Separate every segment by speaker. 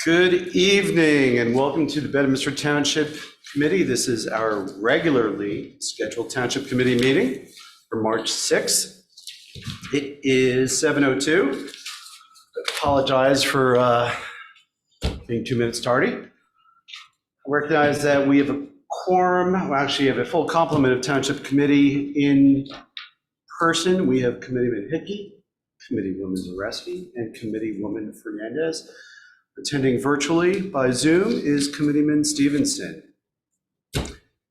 Speaker 1: Good evening and welcome to the Bedminster Township Committee. This is our regularly scheduled Township Committee meeting for March 6th. It is 7:02. Apologize for being 2 minutes tardy. I recognize that we have a quorum. We actually have a full complement of Township Committee in person. We have Committeeman Hickey, Committeewoman Zareski, and Committeewoman Fernandez. Attending virtually by Zoom is Committeeman Stevenson.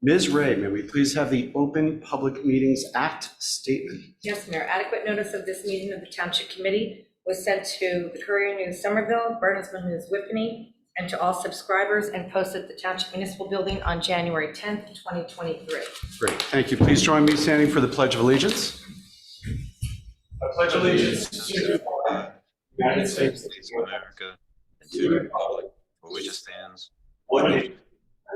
Speaker 1: Ms. Ray, may we please have the Open Public Meetings Act statement?
Speaker 2: Yes, Mayor. Adequate notice of this meeting of the Township Committee was sent to the Courier News Somerville, Burnsville News Whippany, and to all subscribers and posted at the Township Municipal Building on January 10th, 2023.
Speaker 1: Great, thank you. Please join me standing for the Pledge of Allegiance. I pledge allegiance to the United States
Speaker 3: of America, and to the republic for which it stands,
Speaker 1: one nation,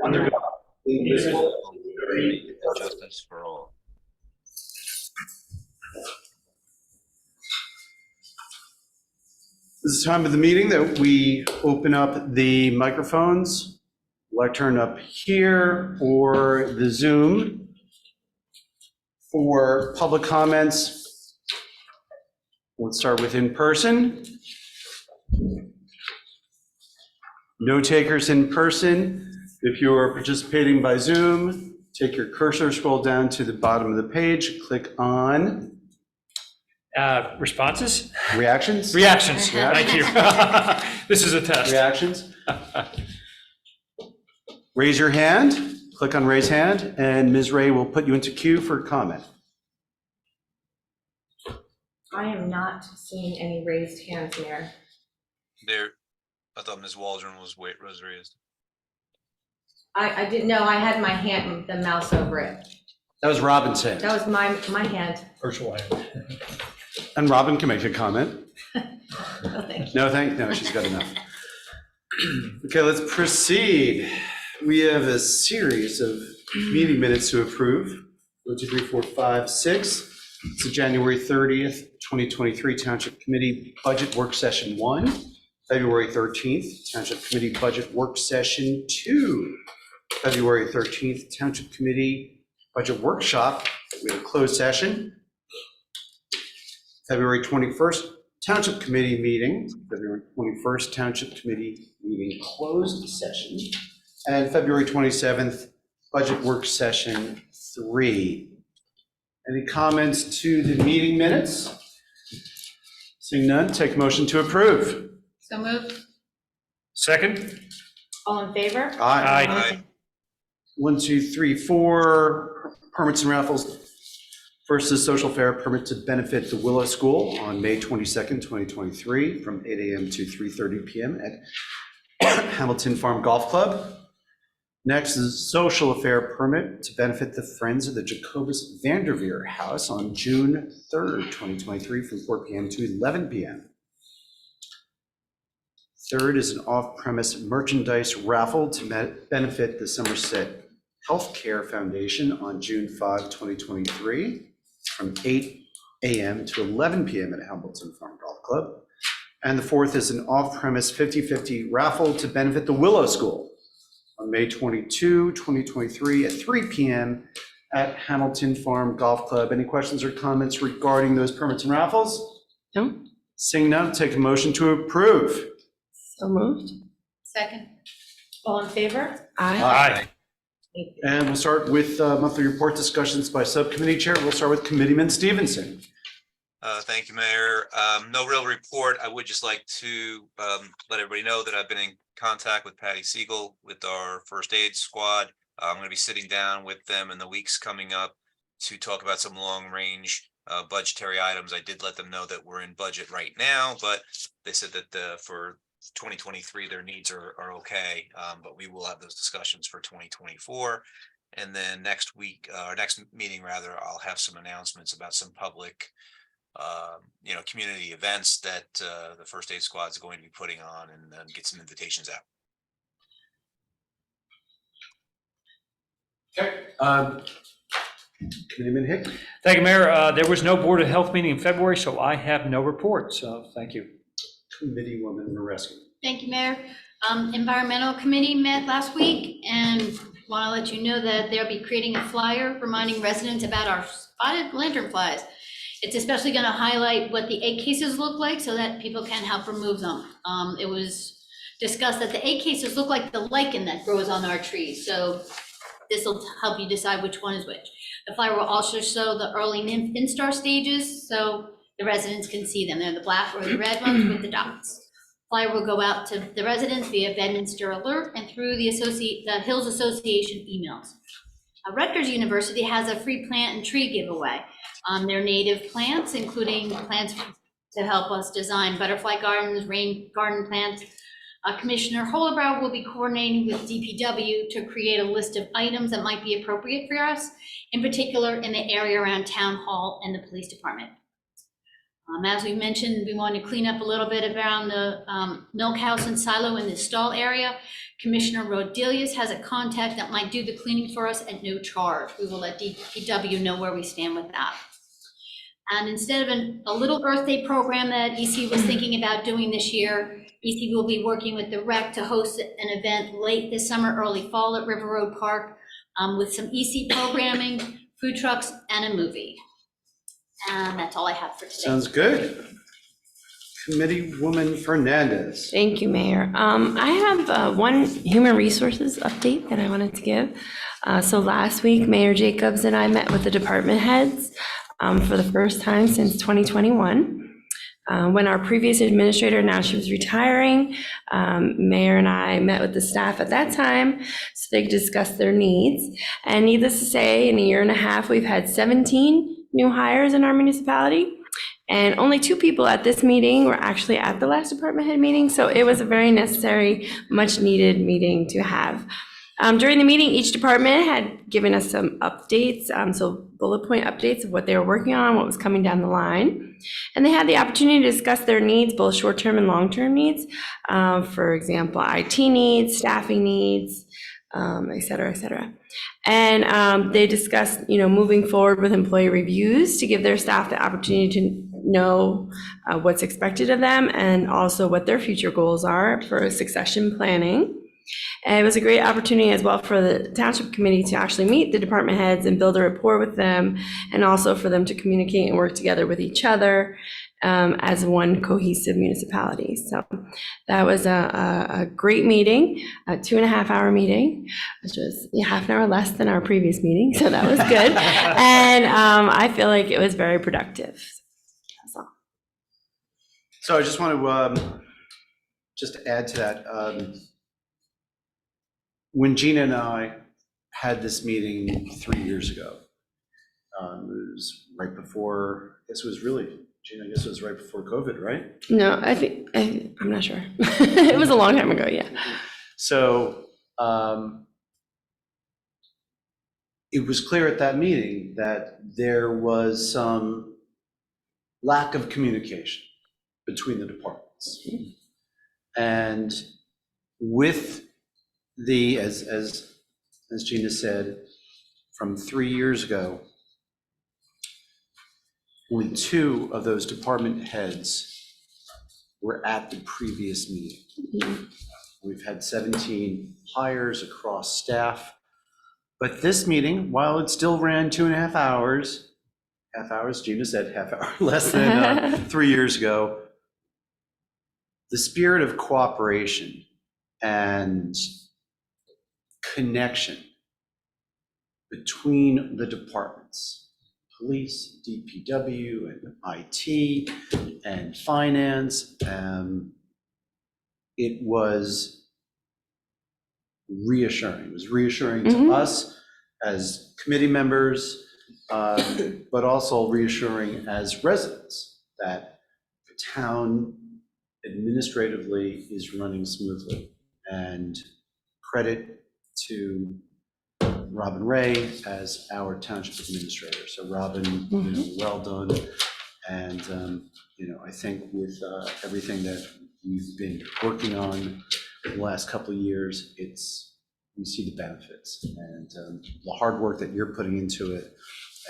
Speaker 1: under God, indivisible,
Speaker 3: with liberty and justice for all.
Speaker 1: This is the time of the meeting that we open up the microphones. Lectern up here or the Zoom for public comments. Let's start with in person. No takers in person. If you're participating by Zoom, take your cursor, scroll down to the bottom of the page, click on
Speaker 4: responses?
Speaker 1: reactions.
Speaker 4: Reactions, thank you. This is a test.
Speaker 1: Reactions. Raise your hand, click on raise hand, and Ms. Ray will put you into queue for comment.
Speaker 2: I am not seeing any raised hands, Mayor.
Speaker 3: There, I thought Ms. Waldron was raised.
Speaker 2: I didn't know. I had my hand, the mouse over it.
Speaker 1: That was Robin's hand.
Speaker 2: That was my hand.
Speaker 4: Virtual hand.
Speaker 1: And Robin can make a comment.
Speaker 2: No, thank you.
Speaker 1: No, she's got enough. Okay, let's proceed. We have a series of meeting minutes to approve. 1, 2, 3, 4, 5, 6. It's the January 30th, 2023 Township Committee Budget Work Session 1. February 13th, Township Committee Budget Work Session 2. February 13th, Township Committee Budget Workshop. We have a closed session. February 21st, Township Committee meeting. February 21st, Township Committee meeting closed session. And February 27th, Budget Work Session 3. Any comments to the meeting minutes? Seeing none, take a motion to approve.
Speaker 2: So moved.
Speaker 4: Second?
Speaker 2: All in favor?
Speaker 1: Aye.
Speaker 3: Aye.
Speaker 1: 1, 2, 3, 4 permits and raffles. First is social fair permit to benefit the Willow School on May 22nd, 2023 from 8 a.m. to 3:30 p.m. at Hamilton Farm Golf Club. Next is social affair permit to benefit the Friends of the Jacobus Vanderveer House on June 3rd, 2023 from 4 p.m. to 11 p.m. Third is an off-premise merchandise raffle to benefit the Somerset Healthcare Foundation on June 5, 2023 from 8 a.m. to 11 p.m. at Hamilton Farm Golf Club. And the fourth is an off-premise 50-50 raffle to benefit the Willow School on May 22, 2023 at 3 p.m. at Hamilton Farm Golf Club. Any questions or comments regarding those permits and raffles?
Speaker 5: No.
Speaker 1: Seeing none, take a motion to approve.
Speaker 5: So moved.
Speaker 2: Second. All in favor?
Speaker 4: Aye.
Speaker 1: And we'll start with monthly report discussions by subcommittee chair. We'll start with Committeeman Stevenson.
Speaker 3: Thank you, Mayor. No real report. I would just like to let everybody know that I've been in contact with Patty Siegel with our first aid squad. I'm going to be sitting down with them in the weeks coming up to talk about some long range budgetary items. I did let them know that we're in budget right now, but they said that for 2023 their needs are okay, but we will have those discussions for 2024. And then next week, our next meeting rather, I'll have some announcements about some public community events that the first aid squad is going to be putting on, and get some invitations out.
Speaker 1: Okay. Committeeman Hick.
Speaker 4: Thank you, Mayor. There was no Board of Health meeting in February, so I have no report, so thank you.
Speaker 1: Committeewoman Zareski.
Speaker 5: Thank you, Mayor. Environmental Committee met last week, and want to let you know that they'll be creating a flyer reminding residents about our spotted lanternflies. It's especially going to highlight what the egg cases look like so that people can help remove them. It was discussed that the egg cases look like the lichen that grows on our trees, so this will help you decide which one is which. The flyer will also show the early nymph instar stages, so the residents can see them. They're the black or the red ones with the dots. Flyer will go out to the residents via Bedminster Alert and through the Hills Association emails. Rutgers University has a free plant and tree giveaway. Their native plants, including plants to help us design butterfly gardens, rain garden plants. Commissioner Holabrow will be coordinating with DPW to create a list of items that might be appropriate for us, in particular in the area around Town Hall and the Police Department. As we mentioned, we want to clean up a little bit around the milk house and silo in the stall area. Commissioner Rodelius has a contact that might do the cleaning for us at no charge. We will let DPW know where we stand with that. And instead of a Little Earth Day program that EC was thinking about doing this year, EC will be working with the rec to host an event late this summer, early fall at River Road Park with some EC programming, food trucks, and a movie. And that's all I have for today.
Speaker 1: Sounds good. Committeewoman Fernandez.
Speaker 6: Thank you, Mayor. I have one human resources update that I wanted to give. So last week, Mayor Jacobs and I met with the department heads for the first time since 2021. When our previous administrator, now she was retiring, Mayor and I met with the staff at that time so they could discuss their needs. And needless to say, in a year and a half, we've had 17 new hires in our municipality. And only 2 people at this meeting were actually at the last department head meeting. So it was a very necessary, much needed meeting to have. During the meeting, each department had given us some updates, so bullet point updates of what they were working on, what was coming down the line. And they had the opportunity to discuss their needs, both short-term and long-term needs. For example, IT needs, staffing needs, et cetera, et cetera. And they discussed, moving forward with employee reviews to give their staff the opportunity to know what's expected of them and also what their future goals are for succession planning. And it was a great opportunity as well for the Township Committee to actually meet the department heads and build a rapport with them, and also for them to communicate and work together with each other as one cohesive municipality. So that was a great meeting, a 2.5-hour meeting, which was half an hour less than our previous meeting, so that was good. And I feel like it was very productive. That's all.
Speaker 1: So I just want to just add to that. When Gina and I had this meeting 3 years ago, it was right before, I guess it was really, Gina, I guess it was right before COVID, right?
Speaker 6: No, I'm not sure. It was a long time ago, yeah.
Speaker 1: So it was clear at that meeting that there was some lack of communication between the departments. And with the, as Gina said, from 3 years ago, only 2 of those department heads were at the previous meeting.
Speaker 6: Mm-hmm.
Speaker 1: We've had 17 hires across staff, but this meeting, while it still ran 2.5 hours, Gina said half hour less than 3 years ago, the spirit of cooperation and connection between the departments, police, DPW, and IT, and finance, it was reassuring. It was reassuring to us as committee members, but also reassuring as residents that the town administratively is running smoothly. And credit to Robin Ray as our township administrator. So Robin, well done. And I think with everything that we've been working on in the last couple of years, we see the benefits, and the hard work that you're putting into it,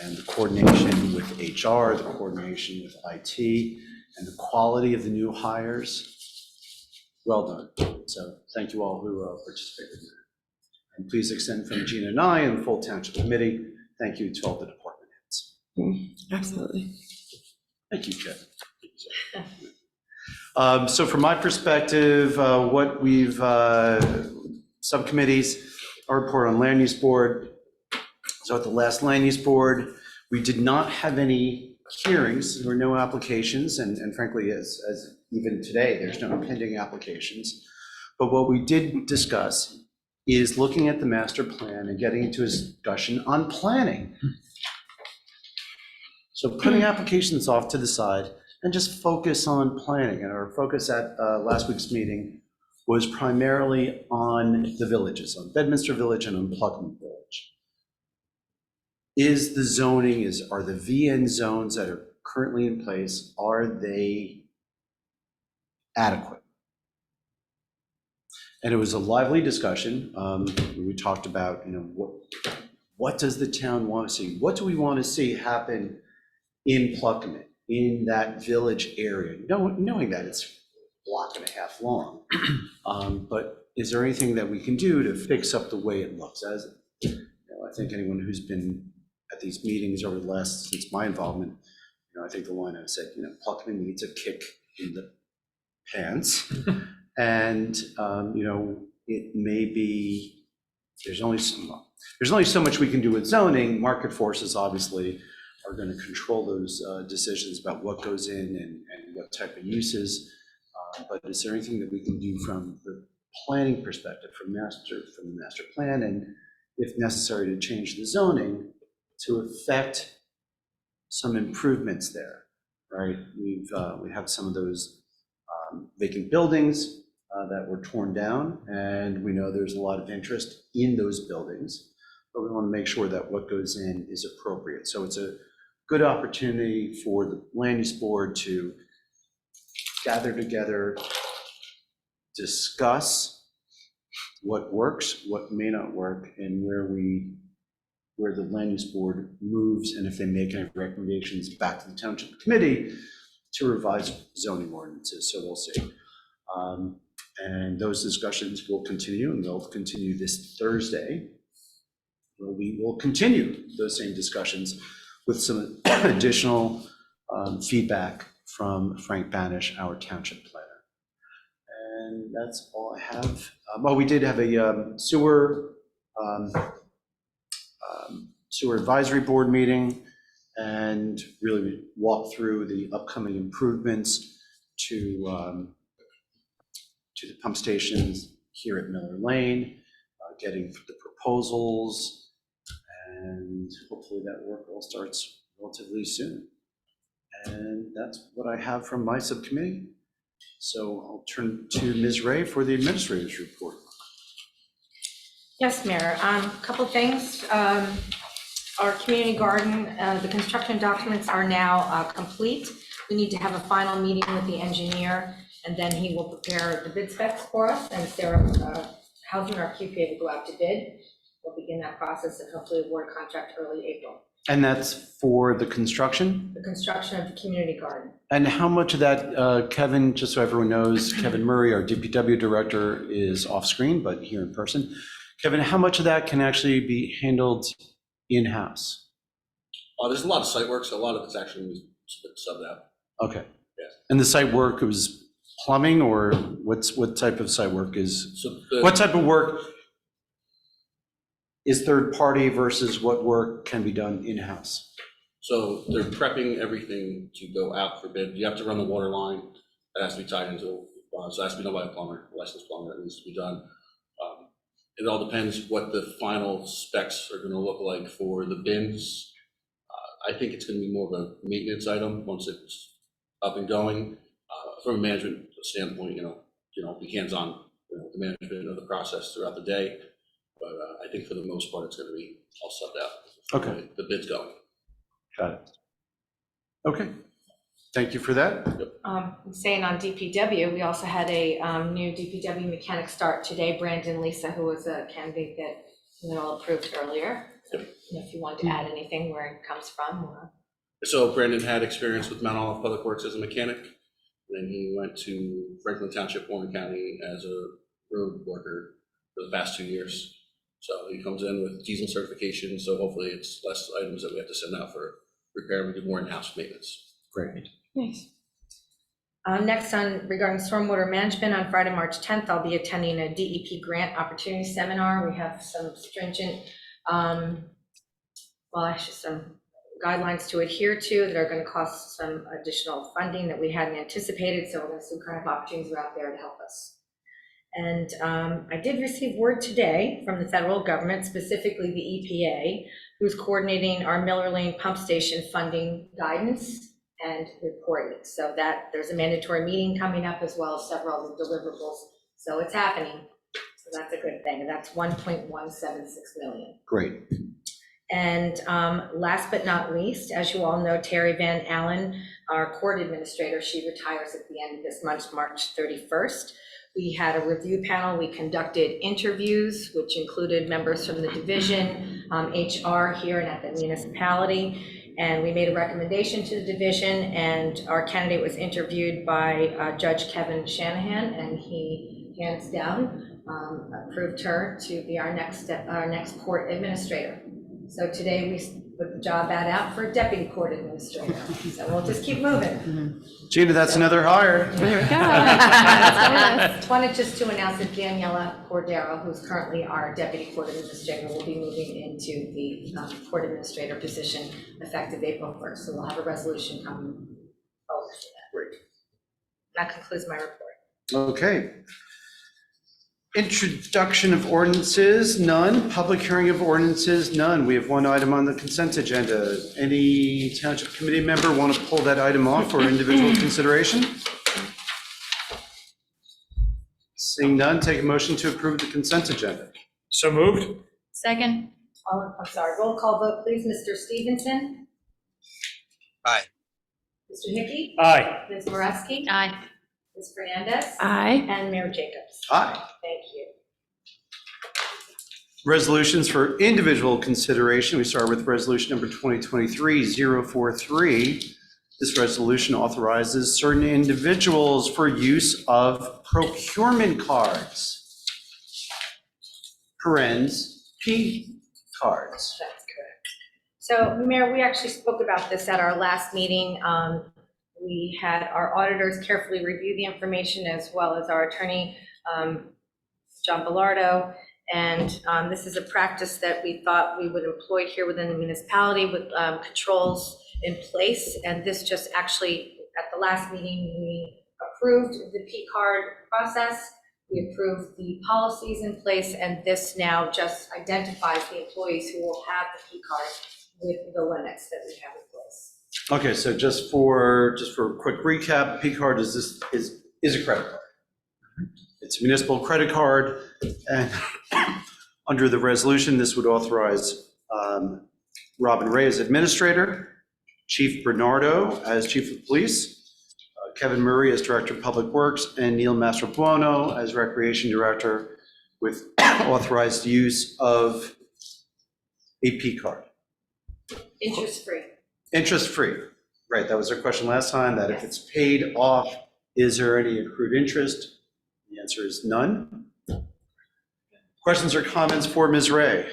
Speaker 1: and the coordination with HR, the coordination with IT, and the quality of the new hires. well done. So thank you all who participated in that. And please extend from Gina and I and the full Township Committee, thank you to all the department heads.
Speaker 6: Absolutely.
Speaker 1: Thank you, Kevin. So from my perspective, what we've, subcommittees, our report on land use board. So at the last land use board, we did not have any hearings, there were no applications, and frankly, as even today, there's no pending applications. But what we did discuss is looking at the master plan and getting into a discussion on planning. So putting applications off to the side and just focus on planning. And our focus at last week's meeting was primarily on the villages, on Bedminster Village and on Pluckman Village. Is the zoning, are the VN zones that are currently in place, are they adequate? And it was a lively discussion. We talked about, what does the town want to see? What do we want to see happen in Pluckman, in that village area? Knowing that it's a block and a half long, but is there anything that we can do to fix up the way it looks? As I think anyone who's been at these meetings over the last, since my involvement, I think the line I said, Pluckman needs a kick in the pants. And, it may be, there's only so much we can do with zoning. Market forces obviously are going to control those decisions about what goes in and what type of uses. But is there anything that we can do from the planning perspective, from the master plan, and if necessary to change the zoning to affect some improvements there, right? We have some of those vacant buildings that were torn down, and we know there's a lot of interest in those buildings, but we want to make sure that what goes in is appropriate. So it's a good opportunity for the land use board to gather together, discuss what works, what may not work, and where the land use board moves, and if they make any recommendations back to the township committee to revise zoning ordinances. So we'll see. And those discussions will continue, and they'll continue this Thursday. We will continue those same discussions with some additional feedback from Frank Banish, our township planner. And that's all I have. Well, we did have a sewer advisory board meeting, and really walked through the upcoming improvements to the pump stations here at Miller Lane, getting the proposals, and hopefully that work all starts relatively soon. And that's what I have from my subcommittee. So I'll turn to Ms. Ray for the administrator's report.
Speaker 2: Yes, Mayor. A couple things. Our community garden, the construction documents are now complete. We need to have a final meeting with the engineer, and then he will prepare the bid specs for us. And Sarah Housen, our QPA, will go out to bid. We'll begin that process and hopefully award a contract early April.
Speaker 1: And that's for the construction?
Speaker 2: The construction of the community garden.
Speaker 1: And how much of that, Kevin, just so everyone knows, Kevin Murray, our DPW director, is off screen, but here in person. Kevin, how much of that can actually be handled in-house?
Speaker 7: There's a lot of site work, so a lot of it's actually subbed out.
Speaker 1: Okay.
Speaker 7: Yes.
Speaker 1: And the site work was plumbing, or what type of site work is,
Speaker 7: So
Speaker 1: what type of work is third party versus what work can be done in-house?
Speaker 7: So they're prepping everything to go out for bid. You have to run the water line. That has to be tied into, so it has to be done by a plumber, a licensed plumber. That needs to be done. It all depends what the final specs are going to look like for the bins. I think it's going to be more of a maintenance item once it's up and going. From a management standpoint, be hands-on, the management of the process throughout the day. But I think for the most part, it's going to be all subbed out.
Speaker 1: Okay.
Speaker 7: The bid's going.
Speaker 1: Got it. Okay. Thank you for that.
Speaker 2: Saying on DPW, we also had a new DPW mechanic start today, Brandon Lisa, who was a candidate that you all approved earlier. So, if you want to add anything where it comes from.
Speaker 7: So Brandon had experience with Mount Olive Public Works as a mechanic. Then he went to Franklin Township, Warren County as a road worker for the past 2 years. So he comes in with diesel certification, so hopefully it's less items that we have to send out for repair. We do more in-house maintenance.
Speaker 1: Great.
Speaker 6: Nice.
Speaker 2: Next on regarding stormwater management, on Friday, March 10th, I'll be attending a DEP grant opportunity seminar. We have some stringent, some guidelines to adhere to that are going to cost some additional funding that we hadn't anticipated. So we're going to see what kind of opportunities are out there to help us. And I did receive word today from the federal government, specifically the EPA, who's coordinating our Miller Lane pump station funding guidance and reporting. So that there's a mandatory meeting coming up as well as several of the deliverables. So it's happening. So that's a good thing. And that's 1.176 million.
Speaker 1: Great.
Speaker 2: And last but not least, as you all know, Terry Van Allen, our court administrator, she retires at the end of this month, March 31st. We had a review panel. We conducted interviews, which included members from the division, HR here and at the municipality. And we made a recommendation to the division, and our candidate was interviewed by Judge Kevin Shanahan, and he hands down approved her to be our next court administrator. So today we put the job ad out for deputy court administrator. So we'll just keep moving.
Speaker 1: Gina, that's another hire.
Speaker 6: There we go.
Speaker 2: Wanted just to announce that Daniela Cordero, who's currently our deputy court administrator, will be moving into the court administrator position effective April 1st. So we'll have a resolution coming over to that.
Speaker 1: Great.
Speaker 2: That concludes my report.
Speaker 1: Okay. Introduction of ordinances, none. Public hearing of ordinances, none. We have one item on the consent agenda. Any township committee member want to pull that item off for individual consideration? Seeing none, take a motion to approve the consent agenda.
Speaker 4: So moved?
Speaker 5: Second?
Speaker 2: I'm sorry, roll call vote, please. Mr. Stevenson?
Speaker 3: Aye.
Speaker 2: Mr. Hickey?
Speaker 4: Aye.
Speaker 2: Ms. Moreski?
Speaker 5: Aye.
Speaker 2: Ms. Fernandez?
Speaker 6: Aye.
Speaker 2: And Mayor Jacobs?
Speaker 1: Aye.
Speaker 2: Thank you.
Speaker 1: Resolutions for individual consideration. We start with resolution number 2023-043. This resolution authorizes certain individuals for use of procurement cards. Parens, P cards.
Speaker 2: That's correct. So, Mayor, we actually spoke about this at our last meeting. We had our auditors carefully review the information as well as our attorney, John Bellardo. And this is a practice that we thought we would employ here within the municipality with controls in place. And this just actually, at the last meeting, we approved the P card process. We approved the policies in place, and this now just identifies the employees who will have the P card with the limits that we have in place.
Speaker 1: Okay, so just for a quick recap, P card is a credit card. It's a municipal credit card, and under the resolution, this would authorize Robin Ray as administrator, Chief Bernardo as chief of police, Kevin Murray as director of public works, and Neil Mastrobuono as recreation director with authorized use of a P card.
Speaker 2: Interest-free.
Speaker 1: Interest-free, right, that was our question last time, that if it's paid off, is there any accrued interest? The answer is none. Questions or comments for Ms. Ray?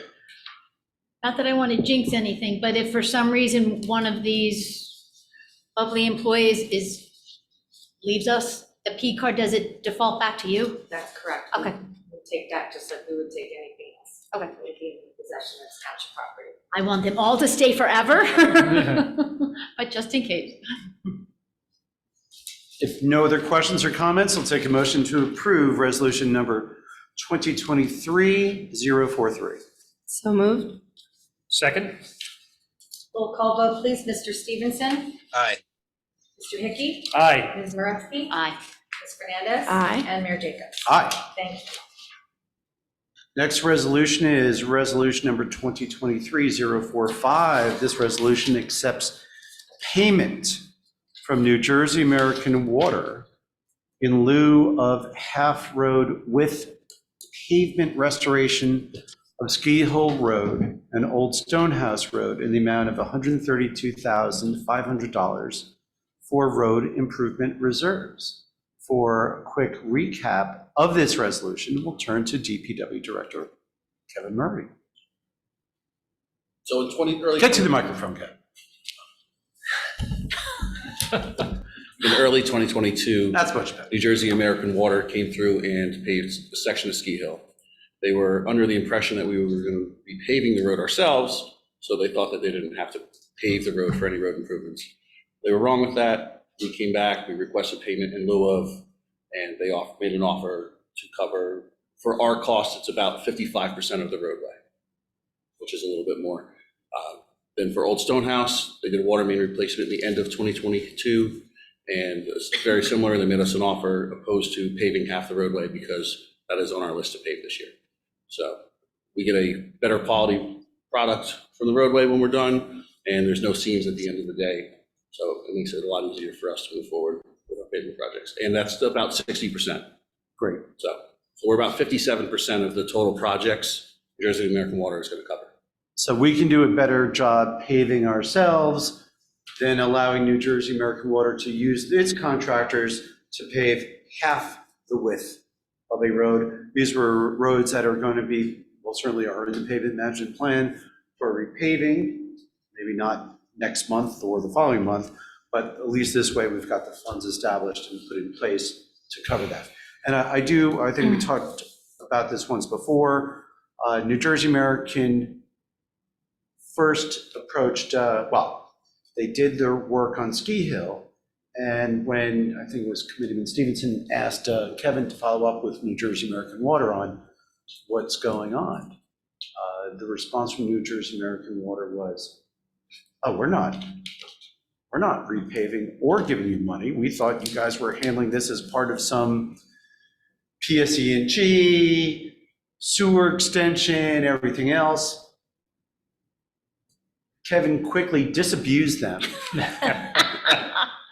Speaker 5: Not that I want to jinx anything, but if for some reason one of these lovely employees leaves us the P card, does it default back to you?
Speaker 2: That's correct.
Speaker 5: Okay.
Speaker 2: We'll take that just like we would take anything else.
Speaker 5: Okay.
Speaker 2: We'll keep in possession of township property.
Speaker 5: I want them all to stay forever, but just in case.
Speaker 1: If no other questions or comments, I'll take a motion to approve resolution number 2023-043.
Speaker 6: So moved.
Speaker 4: Second?
Speaker 2: Roll call vote, please. Mr. Stevenson?
Speaker 3: Aye.
Speaker 2: Mr. Hickey?
Speaker 4: Aye.
Speaker 2: Ms. Moreski?
Speaker 5: Aye.
Speaker 2: Ms. Fernandez?
Speaker 6: Aye.
Speaker 2: And Mayor Jacobs?
Speaker 1: Aye.
Speaker 2: Thank you.
Speaker 1: Next resolution is resolution number 2023-045. This resolution accepts payment from New Jersey American Water in lieu of half road with pavement restoration of Ski Hill Road and Old Stonehouse Road in the amount of $132,500 for road improvement reserves. For a quick recap of this resolution, we'll turn to DPW Director Kevin Murray.
Speaker 7: So in early.
Speaker 1: Get to the microphone, Kevin.
Speaker 7: In early 2022,
Speaker 1: That's much better.
Speaker 7: New Jersey American Water came through and paved a section of Ski Hill. They were under the impression that we were going to be paving the road ourselves, so they thought that they didn't have to pave the road for any road improvements. They were wrong with that. We came back, we requested payment in lieu of, and they made an offer to cover, for our costs, it's about 55% of the roadway, which is a little bit more. Then for Old Stonehouse, they did a water main replacement at the end of 2022, and it's very similar. They made us an offer opposed to paving half the roadway because that is on our list to pave this year. So we get a better quality product from the roadway when we're done, and there's no seams at the end of the day. So it makes it a lot easier for us to move forward with our paving projects. And that's about 60%.
Speaker 1: Great.
Speaker 7: So we're about 57% of the total projects New Jersey American Water is going to cover.
Speaker 1: So we can do a better job paving ourselves than allowing New Jersey American Water to use its contractors to pave half the width of a road. These were roads that are going to be, well, certainly are in the pavement management plan for repaving, maybe not next month or the following month, but at least this way we've got the funds established and put in place to cover that. And I think we talked about this once before. New Jersey American first approached, they did their work on Ski Hill, and when I think it was Committeeman Stevenson asked Kevin to follow up with New Jersey American Water on what's going on, the response from New Jersey American Water was, oh, we're not repaving or giving you money. We thought you guys were handling this as part of some PSE&G, sewer extension, everything else. Kevin quickly disabused them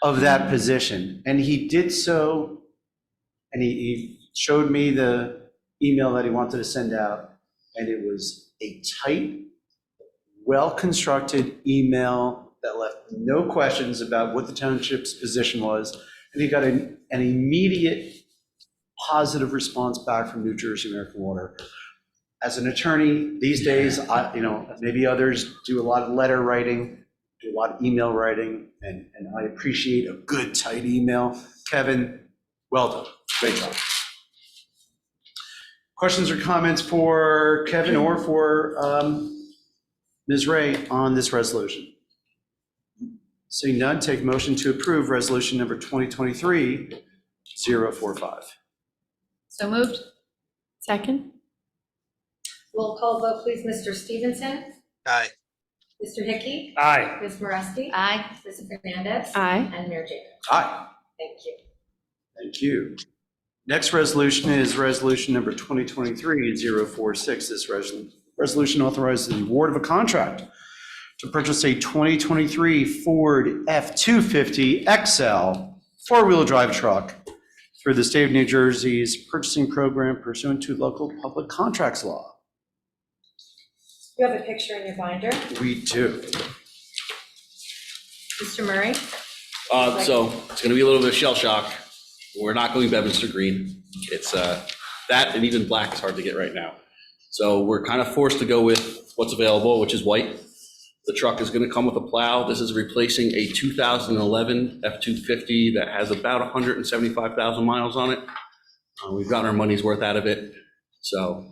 Speaker 1: of that position. And he did so, and he showed me the email that he wanted to send out, and it was a tight, well-constructed email that left no questions about what the township's position was. And he got an immediate positive response back from New Jersey American Water. As an attorney these days, maybe others do a lot of letter writing, do a lot of email writing, and I appreciate a good, tight email. Kevin, well done. Great job. Questions or comments for Kevin or for Ms. Ray on this resolution? Seeing none, take motion to approve resolution number 2023-045.
Speaker 5: So moved?
Speaker 6: Second?
Speaker 2: Roll call vote, please. Mr. Stevenson?
Speaker 3: Aye.
Speaker 2: Mr. Hickey?
Speaker 4: Aye.
Speaker 2: Ms. Moreski?
Speaker 5: Aye.
Speaker 2: Ms. Fernandez?
Speaker 6: Aye.
Speaker 2: And Mayor Jacobs?
Speaker 1: Aye.
Speaker 2: Thank you.
Speaker 1: Thank you. Next resolution is resolution number 2023-046. This resolution authorizes the award of a contract to purchase a 2023 Ford F-250 XL four-wheel drive truck through the state of New Jersey's purchasing program pursuant to local public contracts law.
Speaker 2: You have a picture in your binder.
Speaker 1: We do.
Speaker 2: Mr. Murray?
Speaker 7: So it's going to be a little bit of shell shock. We're not going Bedminster green. It's that, and even black is hard to get right now. So we're kind of forced to go with what's available, which is white. The truck is going to come with a plow. This is replacing a 2011 F-250 that has about 175,000 miles on it. We've gotten our money's worth out of it. So,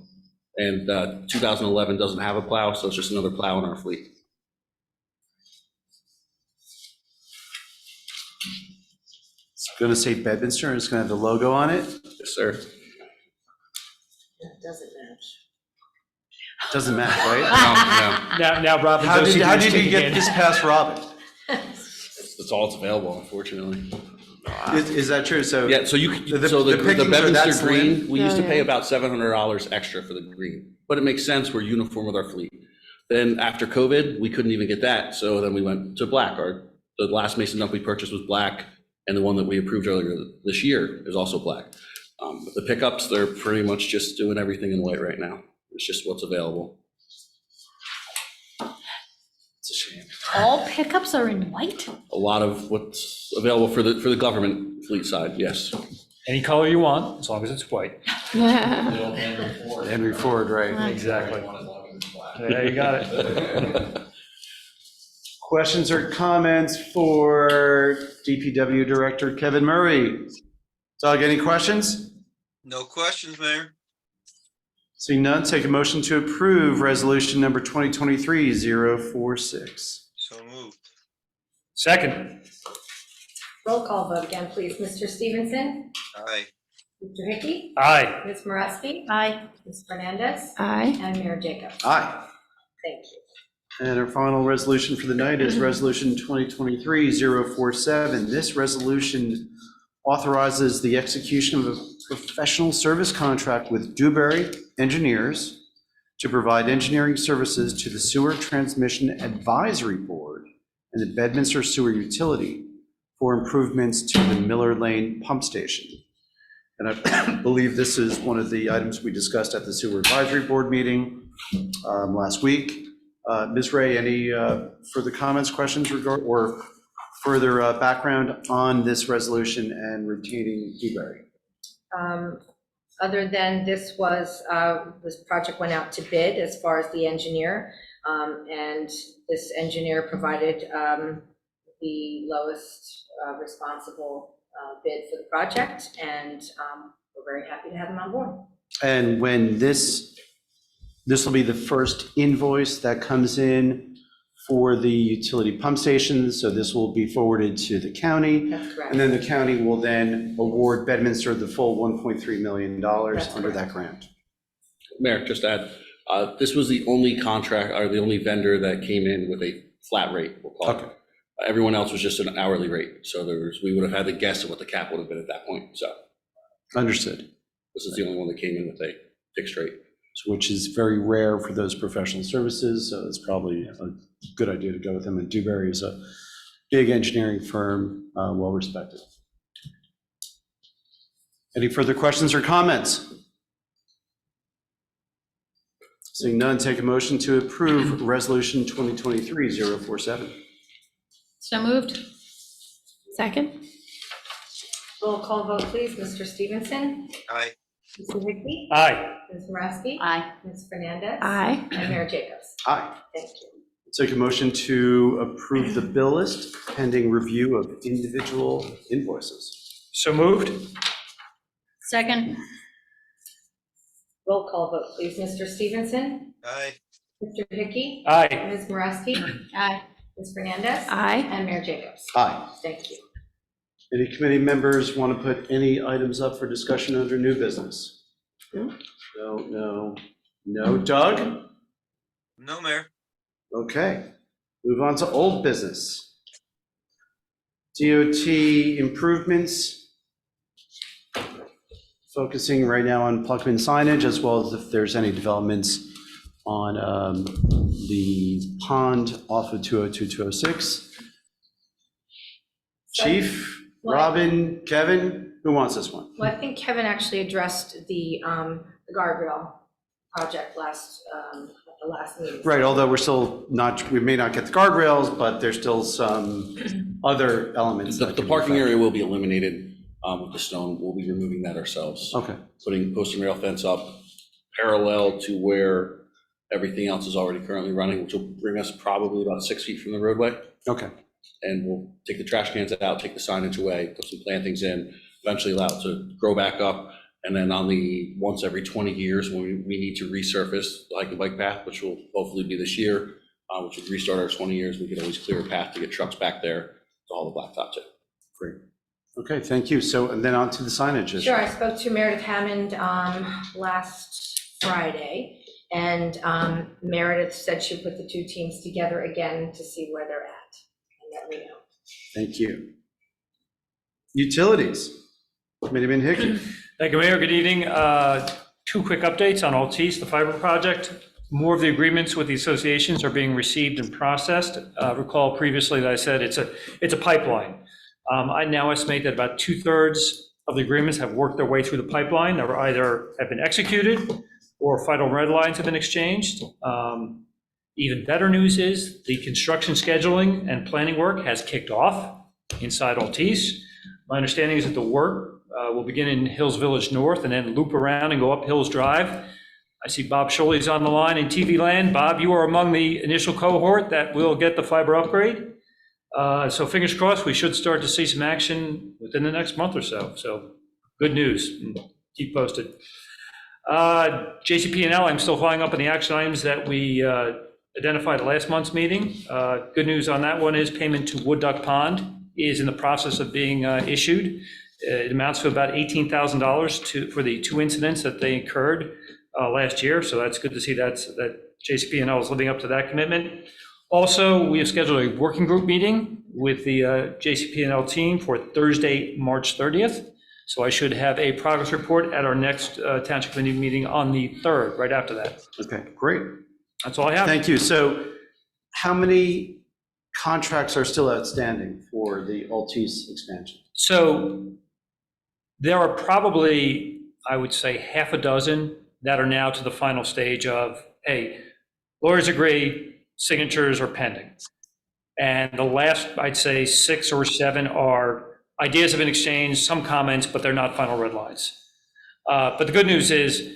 Speaker 7: and 2011 doesn't have a plow, so it's just another plow in our fleet.
Speaker 1: It's going to say Bedminster, and it's going to have the logo on it.
Speaker 7: Yes, sir.
Speaker 2: It doesn't match.
Speaker 1: Doesn't matter, right?
Speaker 7: No,
Speaker 4: Now Robin's
Speaker 1: How
Speaker 4: OCD is
Speaker 1: did you
Speaker 4: kicking
Speaker 1: get
Speaker 4: in.
Speaker 1: this past Robin?
Speaker 7: that's all that's available, unfortunately.
Speaker 1: Is that true? So
Speaker 7: Yeah, so you
Speaker 1: The
Speaker 7: so the
Speaker 1: pickings are that
Speaker 7: Bedminster
Speaker 1: slim?
Speaker 7: green, we used to
Speaker 6: Oh,
Speaker 7: pay
Speaker 6: yeah.
Speaker 7: about $700 extra for the green, but it makes sense. We're uniform with our fleet. Then after COVID, we couldn't even get that, so then we went to black. The last Mason dump we purchased was black, and the one that we approved earlier this year is also black. But the pickups, they're pretty much just doing everything in white right now. It's just what's available.
Speaker 1: It's a shame.
Speaker 5: All pickups are in white?
Speaker 7: A lot of what's available for the government fleet side, yes.
Speaker 4: Any color you want, as long as it's white.
Speaker 1: Henry Ford, right?
Speaker 4: Exactly. Yeah, you got it.
Speaker 1: Questions or comments for DPW Director Kevin Murray? Doug, any questions?
Speaker 3: No questions, Mayor.
Speaker 1: Seeing none, take a motion to approve resolution number 2023-046.
Speaker 3: So moved.
Speaker 4: Second.
Speaker 2: Roll call vote again, please. Mr. Stevenson?
Speaker 3: Aye.
Speaker 2: Mr. Hickey?
Speaker 4: Aye.
Speaker 2: Ms. Moreski?
Speaker 5: Aye.
Speaker 2: Ms. Fernandez?
Speaker 6: Aye.
Speaker 2: And Mayor Jacobs?
Speaker 1: Aye.
Speaker 2: Thank you.
Speaker 1: And our final resolution for the night is resolution 2023-047. This resolution authorizes the execution of a professional service contract with Dewberry Engineers to provide engineering services to the Sewer Transmission Advisory Board and the Bedminster Sewer Utility for improvements to the Miller Lane Pump Station. And I believe this is one of the items we discussed at the Sewer Advisory Board meeting last week. Ms. Ray, any further comments, questions, or further background on this resolution and retaining Dewberry?
Speaker 2: Other than this project went out to bid as far as the engineer, and this engineer provided the lowest responsible bid for the project, and we're very happy to have him on board.
Speaker 1: And when this will be the first invoice that comes in for the utility pump stations, so this will be forwarded to the county.
Speaker 2: That's correct.
Speaker 1: And then the county will then award Bedminster the full $1.3 million
Speaker 2: That's
Speaker 1: under
Speaker 2: correct.
Speaker 1: that grant.
Speaker 7: Mayor, just to add, this was the only contract, or the only vendor that came in with a flat rate, we'll call it.
Speaker 1: Okay.
Speaker 7: Everyone else was just an hourly rate, so we would have had to guess at what the cap would have been at that point, so
Speaker 1: Understood.
Speaker 7: this is the only one that came in with a fixed rate.
Speaker 1: Which is very rare for those professional services, so it's probably a good idea to go with them. And Dewberry is a big engineering firm, well respected. Any further questions or comments? Seeing none, take a motion to approve resolution 2023-047.
Speaker 5: So moved?
Speaker 6: Second.
Speaker 2: Roll call vote, please. Mr. Stevenson?
Speaker 3: Aye.
Speaker 2: Mr. Hickey?
Speaker 4: Aye.
Speaker 2: Ms. Moreski?
Speaker 5: Aye.
Speaker 2: Ms. Fernandez?
Speaker 6: Aye.
Speaker 2: And Mayor Jacobs?
Speaker 1: Aye.
Speaker 2: Thank you.
Speaker 1: Take a motion to approve the bill list pending review of individual invoices.
Speaker 4: So moved.
Speaker 5: Second?
Speaker 2: Roll call vote, please. Mr. Stevenson?
Speaker 3: Aye.
Speaker 2: Mr. Hickey?
Speaker 4: Aye.
Speaker 2: Ms. Moreski?
Speaker 5: Aye.
Speaker 2: Ms. Fernandez?
Speaker 6: Aye.
Speaker 2: And Mayor Jacobs?
Speaker 1: Aye.
Speaker 2: Thank you.
Speaker 1: Any committee members want to put any items up for discussion under new business?
Speaker 6: No.
Speaker 1: No. Doug?
Speaker 3: No, Mayor.
Speaker 1: Okay. Move on to old business. DOT improvements. Focusing right now on Pluckman signage, as well as if there's any developments on the pond off of 202-206. Chief, Robin, Kevin, who wants this one?
Speaker 2: Well, I think Kevin actually addressed the guardrail project at the last meeting.
Speaker 1: Right, although we may not get the guardrails, but there's still some other elements.
Speaker 7: The parking area will be eliminated with the stone. We'll be removing that ourselves.
Speaker 1: Okay,
Speaker 7: Posting rail fence up parallel to where everything else is already currently running, which will bring us probably about 6 feet from the roadway.
Speaker 1: okay,
Speaker 7: And we'll take the trash cans out, take the signage away, put some plantings in, eventually allow it to grow back up. And then on the once every 20 years, when we need to resurface the hike and bike path, which will hopefully be this year, which would restart our 20 years, we can always clear a path to get trucks back there to haul the blacktop to.
Speaker 1: great. Okay, thank you. So, and then on to the signage issue.
Speaker 2: Sure, I spoke to Meredith Hammond last Friday, and Meredith said she'd put the two teams together again to see where they're at, and let me know.
Speaker 1: Thank you. Utilities, Committeeman Hickey.
Speaker 4: Thank you, Mayor. Good evening. 2 quick updates on Altice, the fiber project. More of the agreements with the associations are being received and processed. Recall previously that I said it's a pipeline. I now estimate that about 2/3 of the agreements have worked their way through the pipeline, or either have been executed or final red lines have been exchanged. Even better news is the construction scheduling and planning work has kicked off inside Altice. My understanding is that the work will begin in Hills Village North and then loop around and go up Hills Drive. I see Bob Sholey's on the line in TV land. Bob, you are among the initial cohort that will get the fiber upgrade. So fingers crossed, we should start to see some action within the next month or so. So good news. Keep posted. JCP&L, I'm still following up on the action items that we identified at last month's meeting. Good news on that one is payment to Wood Duck Pond is in the process of being issued. It amounts to about $18,000 for the 2 incidents that they incurred last year. So that's good to see that JCP&L is living up to that commitment. Also, we have scheduled a working group meeting with the JCP&L team for Thursday, March 30th. So I should have a progress report at our next Township Committee meeting on the 3rd, right after that.
Speaker 1: Okay, great.
Speaker 4: That's all I have.
Speaker 1: Thank you. So how many contracts are still outstanding for the Altice expansion?
Speaker 4: So there are probably, I would say, half a dozen that are now to the final stage of, hey, lawyers agree, signatures are pending. And the last, I'd say 6 or 7 are ideas have been exchanged, some comments, but they're not final red lines. But the good news is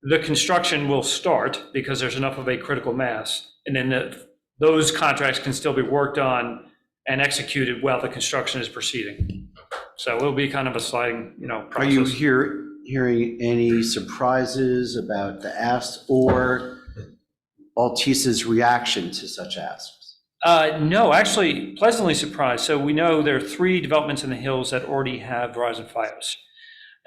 Speaker 4: the construction will start because there's enough of a critical mass. And then those contracts can still be worked on and executed while the construction is proceeding. So it'll be kind of a sliding, process.
Speaker 1: Are you hearing any surprises about the asks or Altice's reaction to such asks?
Speaker 4: No, actually pleasantly surprised. So we know there are 3 developments in the hills that already have Verizon Fios.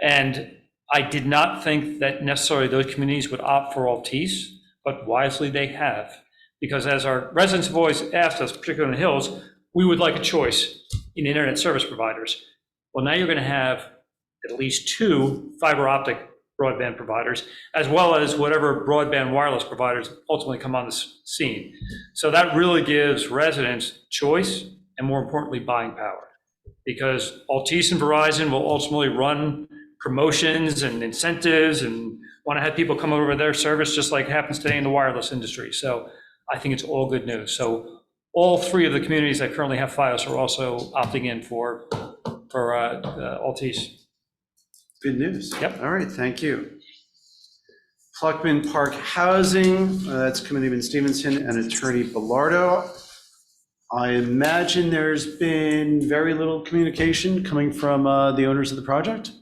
Speaker 4: And I did not think that necessarily those communities would opt for Altice, but wisely they have. Because as our residents have always asked us, particularly in the hills, we would like a choice in internet service providers. Well, now you're going to have at least 2 fiber optic broadband providers, as well as whatever broadband wireless providers ultimately come on the scene. So that really gives residents choice and, more importantly, buying power. Because Altice and Verizon will ultimately run promotions and incentives and want to have people come over their service, just like happens today in the wireless industry. So I think it's all good news. So all 3 of the communities that currently have Fios are also opting in for Altice.
Speaker 1: Good news.
Speaker 4: Yep.
Speaker 1: All right, thank you. Pluckman Park Housing, that's Committeeman Stevenson and Attorney Bellardo. I imagine there's been very little communication coming from the owners of the project?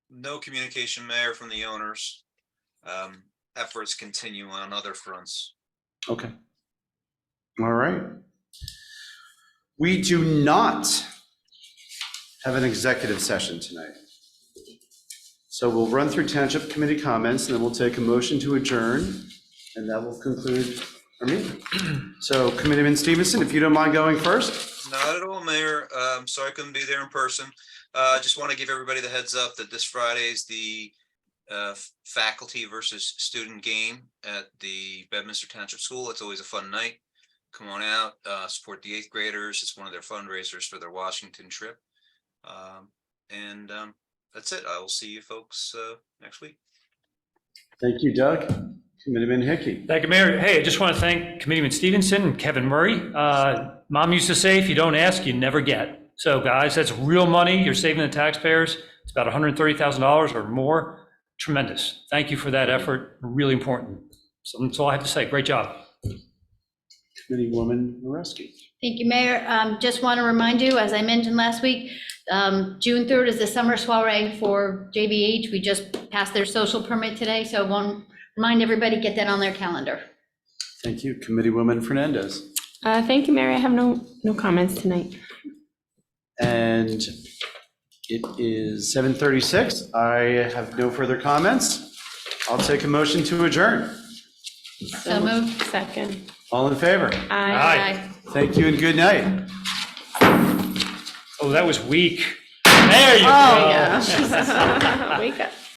Speaker 3: No communication, Mayor, from the owners. Efforts continue on other fronts.
Speaker 1: Okay. All right. We do not have an executive session tonight. So we'll run through Township Committee comments, and then we'll take a motion to adjourn, and that will conclude our meeting. So Committeeman Stevenson, if you don't mind going first.
Speaker 3: Not at all, Mayor. Sorry I couldn't be there in person. Just want to give everybody the heads up that this Friday is the faculty versus student game at the Bedminster Township School. It's always a fun night. Come on out, support the 8th graders. It's one of their fundraisers for their Washington trip. That's it. I will see you folks next week.
Speaker 1: Thank you, Doug. Committeeman Hickey.
Speaker 4: Thank you, Mayor. Hey, I just want to thank Committeeman Stevenson and Kevin Murray. Mom used to say, if you don't ask, you never get. So guys, that's real money. You're saving the taxpayers. It's about $130,000 or more. Tremendous. Thank you for that effort. Really important. So that's all I have to say. Great job.
Speaker 1: Committeewoman Moreski.
Speaker 5: Thank you, Mayor. Just want to remind you, as I mentioned last week, June 3rd is the summer soiree for JBH. We just passed their social permit today, so I want to remind everybody, get that on their calendar.
Speaker 1: Thank you. Committeewoman Fernandez.
Speaker 6: Thank you, Mary. I have no comments tonight.
Speaker 1: And it is 7:36. I have no further comments. I'll take a motion to adjourn.
Speaker 5: So moved.
Speaker 6: Second.
Speaker 1: All in favor?
Speaker 4: Aye.
Speaker 1: Thank you and good night.
Speaker 4: Oh, that was weak. There you go.
Speaker 6: Oh, yeah. Wake up.